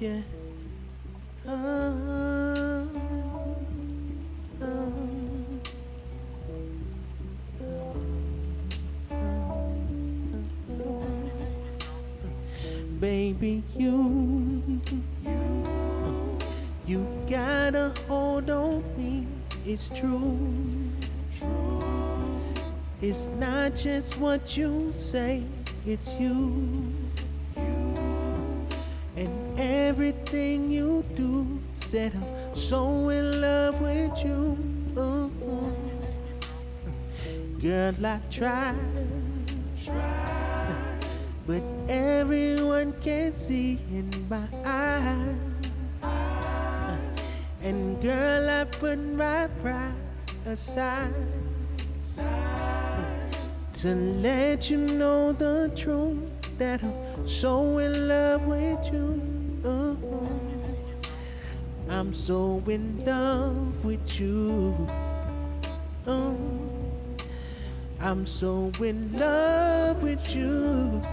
yeah. Oh, oh, baby, you got a hold on me. It's true. It's not just what you say, it's you. And everything you do, said I'm so in love with you. Girl, I tried, but everyone can see in my eyes. And girl, I put my pride aside to let you know the truth, that I'm so in love with you. I'm so in love with you. I'm so in love with you.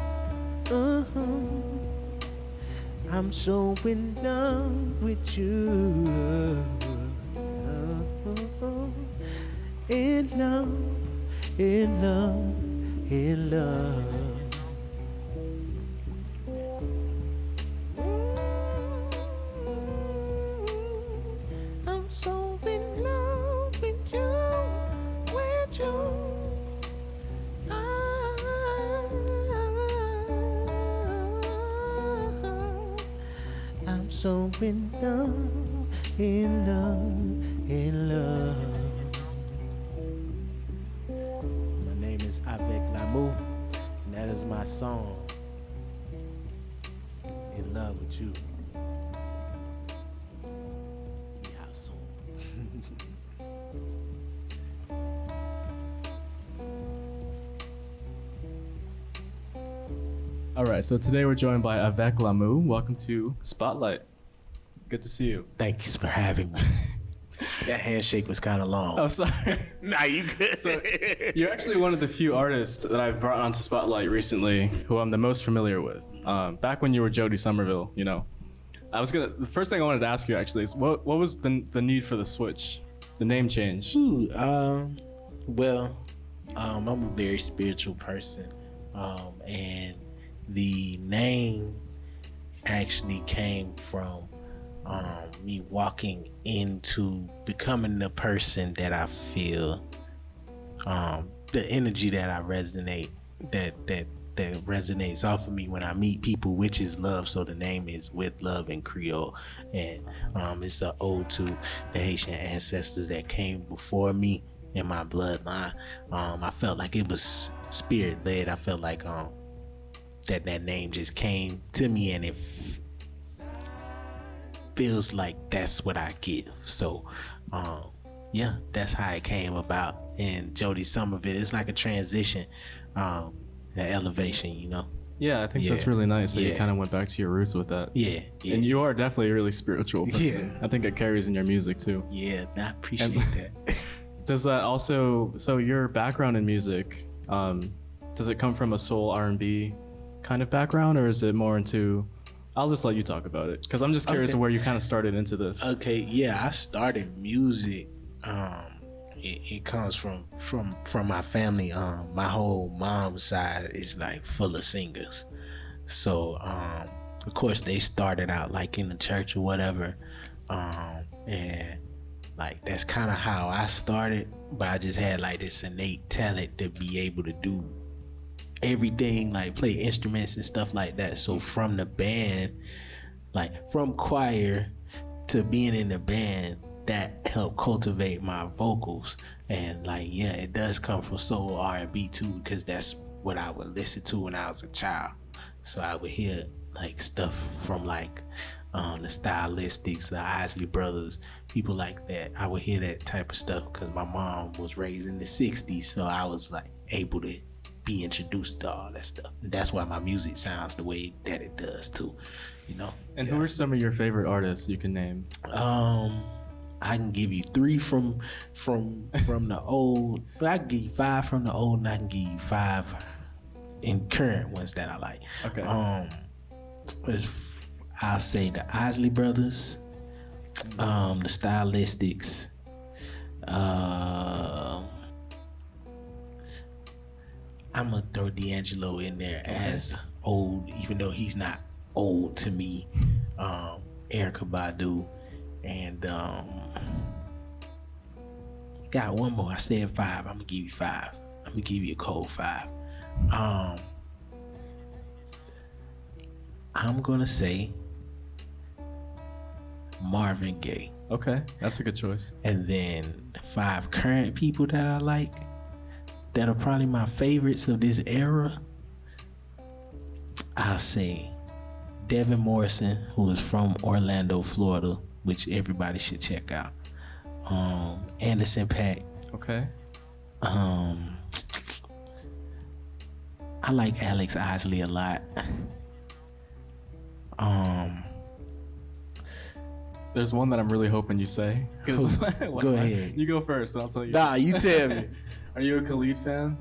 I'm so in love with you. In love, in love, in love. I'm so in love with you, with you. I'm so in love, in love, in love. My name is Avek La'Mou, and that is my song, In Love With You. Be out soon. All right, so today we're joined by Avek La'Mou. Welcome to Spotlight. Good to see you. Thanks for having me. That handshake was kind of long. Oh, sorry. Nah, you good. So, you're actually one of the few artists that I've brought onto Spotlight recently who I'm the most familiar with. Back when you were Jody Somerville, you know. The first thing I wanted to ask you actually is what was the need for the switch, the name change? Well, I'm a very spiritual person, and the name actually came from me walking into becoming the person that I feel, the energy that I resonate, that resonates off of me when I meet people, which is love. So the name is With Love in Creole, and it's an ode to the Haitian ancestors that came before me in my bloodline. I felt like it was spirit led. I felt like that name just came to me, and it feels like that's what I give. So yeah, that's how it came about. And Jody Somerville, it's like a transition, an elevation, you know. Yeah, I think that's really nice that you kind of went back to your roots with that. Yeah. And you are definitely a really spiritual person. I think it carries in your music too. Yeah, I appreciate that. Does that also, so your background in music, does it come from a soul R&B kind of background, or is it more into, I'll just let you talk about it, because I'm just curious of where you kind of started into this. Okay, yeah, I started music. It comes from my family. My whole mom's side is like full of singers. So of course they started out like in the church or whatever, and like that's kind of how I started. But I just had like this innate talent to be able to do everything, like play instruments and stuff like that. So from the band, like from choir to being in the band, that helped cultivate my vocals. And like, yeah, it does come from soul R&B too, because that's what I would listen to when I was a child. So I would hear like stuff from like the Stylistics, the Isley Brothers, people like that. I would hear that type of stuff because my mom was raised in the 60s, so I was like able to be introduced to all that stuff. And that's why my music sounds the way that it does too, you know. And who are some of your favorite artists you can name? I can give you 3 from the old, but I can give you 5 from the old, and I can give you 5 in current ones that I like. Okay. I'll say the Isley Brothers, the Stylistics, I'm gonna throw D'Angelo in there as old, even though he's not old to me. Erykah Badu, and got one more. I said 5. I'm gonna give you 5. I'm gonna give you a cold 5. I'm gonna say Marvin Gaye. Okay, that's a good choice. And then 5 current people that I like, that are probably my favorites of this era. I'll say Devin Morrison, who is from Orlando, Florida, which everybody should check out. Anderson .Paak. Okay. I like Alex Isley a lot. There's one that I'm really hoping you say. Go ahead. You go first, and I'll tell you. Nah, you tell me. Are you a Khalid fan?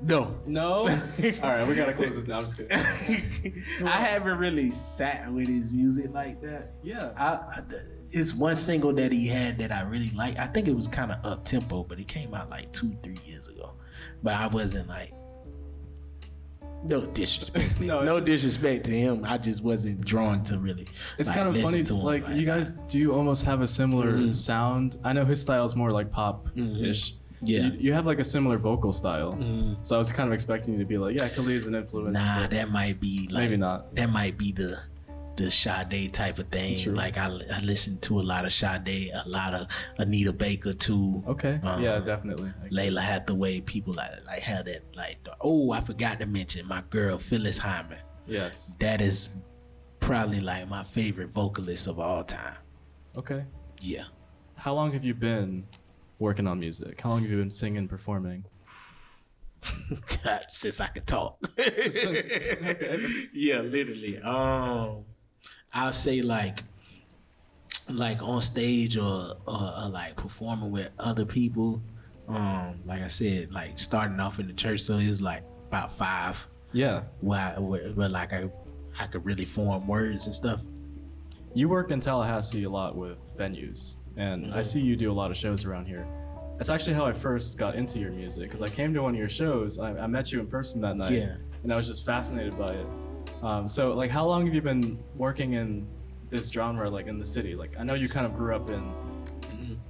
No. No? All right, we gotta close this down. I'm just kidding. I haven't really sat with his music like that. Yeah. It's one single that he had that I really like. I think it was kind of up tempo, but it came out like 2-3 years ago. But I wasn't like, no disrespect. no disrespect to him. I just wasn't drawn to really. It's kind of funny. Like you guys do almost have a similar sound. I know his style is more like pop-ish. Yeah. You have like a similar vocal style. So I was kind of expecting you to be like, yeah, Khalid's an influence. Nah, that might be like, maybe not. That might be the Sade type of thing. True. Like I listen to a lot of Sade, a lot of Anita Baker too. Okay. Yeah, definitely. Layla Hathaway, people like had that I forgot to mention my girl Phyllis Hyman. Yes. That is probably like my favorite vocalist of all time. Okay. Yeah. How long have you been working on music? How long have you been singing, performing? Since I could talk. Okay. Yeah, literally. I'll say like on stage or like performing with other people. Like I said, like starting off in the church, so it was like about 5. Yeah. Where like I could really form words and stuff. You work in Tallahassee a lot with venues, and I see you do a lot of shows around here. That's actually how I first got into your music, because I came to one of your shows. I met you in person that night, and I was just fascinated by it. So, like, how long have you been working in this genre, like, in the city? Like, I know you kind of grew up in,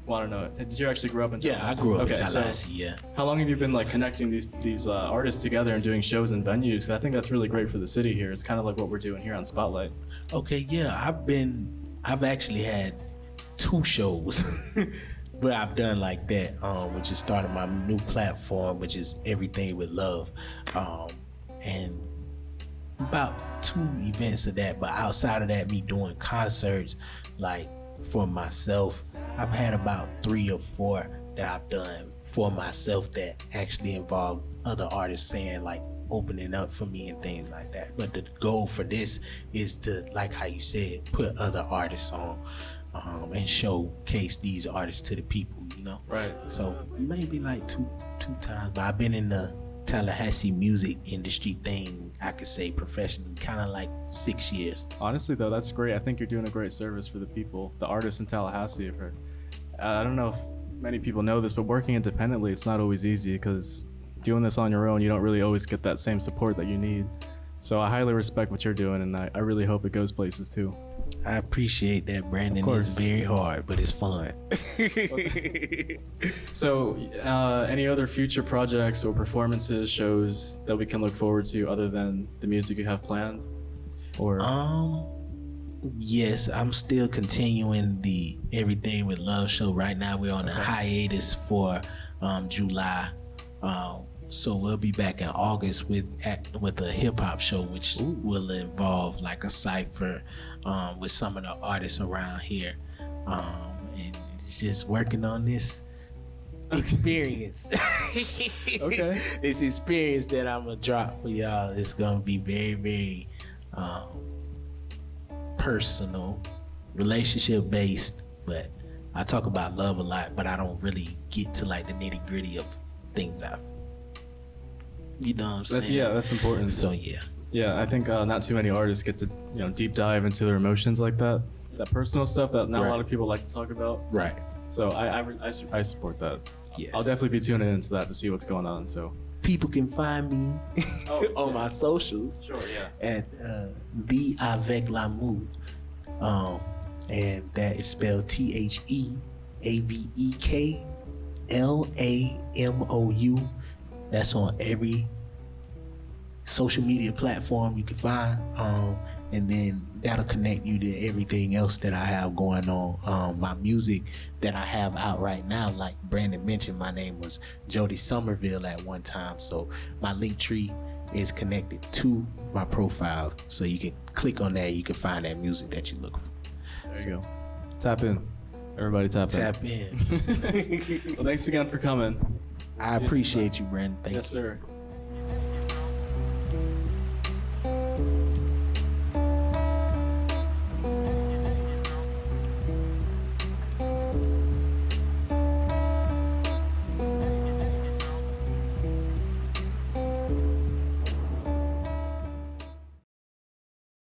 well, I don't know, did you actually grow up in Tallahassee? Yeah, I grew up in Tallahassee, yeah. How long have you been, like, connecting these artists together and doing shows and venues? 'Cause I think that's really great for the city here. It's kind of like what we're doing here on Spotlight. Okay, yeah, I've actually had 2 shows. But I've done like that, which is starting my new platform, which is Everything with Love, and about 2 events of that. But outside of that, me doing concerts, like for myself, I've had about 3 or 4 that I've done for myself that actually involve other artists saying like opening up for me and things like that. But the goal for this is to, like how you said, put other artists on. And showcase these artists to the people, you know? Right. So maybe like two times, but I've been in the Tallahassee music industry thing, I could say professionally, kind of like 6 years. Honestly though, that's great. I think you're doing a great service for the people, the artists in Tallahassee. I don't know if many people know this, but working independently, it's not always easy, because doing this on your own, you don't really always get that same support that you need. So I highly respect what you're doing, and I really hope it goes places too. I appreciate that, Brandon. It's very hard, but it's fun. So, any other future projects or performances, shows that we can look forward to other than the music you have planned? Or yes, I'm still continuing the Everything with Love show. Right now, we're on a hiatus for July. So we'll be back in August with a hip hop show, which will involve like a cypher with some of the artists around here, and it's just working on this experience. Okay. This experience that I'm gonna drop for y'all is gonna be very, very personal, relationship based. But I talk about love a lot, but I don't really get to like the nitty gritty of things you know what I'm saying? Yeah, that's important. So yeah. Yeah, I think not too many artists get to deep dive into their emotions like that. That personal stuff that not a lot of people like to talk about. Right. So I support that. Yes. I'll definitely be tuning into that to see what's going on. So People can find me on my socials. Sure, yeah. At the Avek La'Mou. And that is spelled TheAveklAmou. That's on every social media platform you can find. And then that'll connect you to everything else that I have going on. My music that I have out right now, like Brandon mentioned, my name was Jody Somerville at one time. So my link tree is connected to my profile. So you can click on that, you can find that music that you look for. There you go. Tap in. Everybody tap in. Tap in. Well, thanks again for coming. I appreciate you, Brandon. Thank you. Yes, sir.